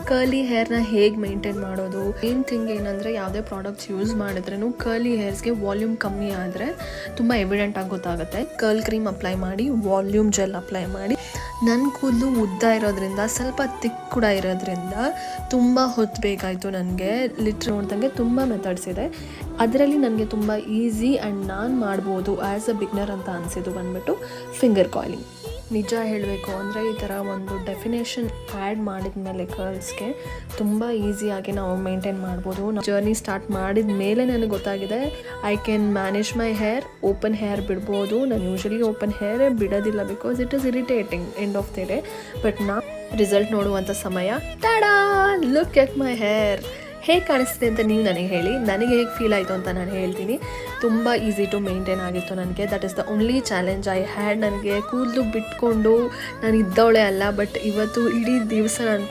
Curly ಹೇರ್ನ ಹೇಗೆ maintain ಮಾಡೋದು. Main thing ಏನಂದರೆ ಯಾವುದೇ ಪ್ರಾಡಕ್ಟ್ಸ್ ಯೂಸ್ ಮಾಡಿದ್ರೂ ಕರ್ಲಿ ಹೇರ್ಸ್ಗೆ ವಾಲ್ಯೂಮ್ ಕಮ್ಮಿ ಆದರೆ ತುಂಬ ಎವಿಡೆಂಟ್ ಆಗಿ ಗೊತ್ತಾಗುತ್ತೆ. ಕರ್ಲ್ ಕ್ರೀಮ್ ಅಪ್ಲೈ ಮಾಡಿ, ವಾಲ್ಯೂಮ್ ಜೆಲ್ ಅಪ್ಲೈ ಮಾಡಿ. ನನ್ನ ಕೂದಲು ಉದ್ದ ಇರೋದ್ರಿಂದ, ಸ್ವಲ್ಪ ತಿಕ್ ಕೂಡ ಇರೋದ್ರಿಂದ ತುಂಬ ಹೊತ್ತು ಬೇಕಾಯಿತು ನನಗೆ. ನೋಡ್ದಂಗೆ ತುಂಬ ಮೆಥಡ್ಸ್ ಇದೆ, ಅದರಲ್ಲಿ ನನಗೆ ತುಂಬ ಈಸಿ ಆ್ಯಂಡ್ ನಾನು ಮಾಡ್ಬೋದು ಆ್ಯಸ್ ಅ ಬಿಗ್ನರ್ ಅಂತ ಅನಿಸಿದ್ದು ಬಂದುಬಿಟ್ಟು ಫಿಂಗರ್ ಕಾಯಿಲಿಂಗ್. ನಿಜ ಹೇಳಬೇಕು ಅಂದರೆ ಈ ಥರ ಒಂದು ಡೆಫಿನೇಷನ್ ಆ್ಯಡ್ ಮಾಡಿದ ಮೇಲೆ ಕರ್ಲ್ಸ್ಗೆ ತುಂಬ ಈಸಿಯಾಗಿ ನಾವು ಮೇಂಟೈನ್ ಮಾಡ್ಬೋದು. ಜರ್ನಿ ಸ್ಟಾರ್ಟ್ ಮಾಡಿದ ಮೇಲೆ ನನಗೆ ಗೊತ್ತಾಗಿದೆ I can manage my hair. Open hair ಬಿಡ್ಬೋದು, ನಾನು ಯೂಶ್ವಲಿ ಓಪನ್ ಹೇರೇ ಬಿಡೋದಿಲ್ಲ because it is irritating end of the day. But ನಾ ರಿಸಲ್ಟ್ ನೋಡುವಂಥ ಸಮಯ, TADA, look at my hair. ಹೇಗೆ ಕಾಣಿಸ್ತಿದೆ ಅಂತ ನೀವು ನನಗೆ ಹೇಳಿ, ನನಗೆ ಹೇಗೆ ಫೀಲ್ ಆಯಿತು ಅಂತ ನಾನು ಹೇಳ್ತೀನಿ. ತುಂಬ ಈಸಿ ಟು ಮೇಂಟೈನ್ ಆಗಿತ್ತು ನನಗೆ. That is the only challenge I had. ನನಗೆ ಕೂದಲು ಬಿಟ್ಕೊಂಡು ನಾನು ಇದ್ದವಳೆ ಅಲ್ಲ, ಬಟ್ ಇವತ್ತು ಇಡೀ ದಿವಸ ನಾನು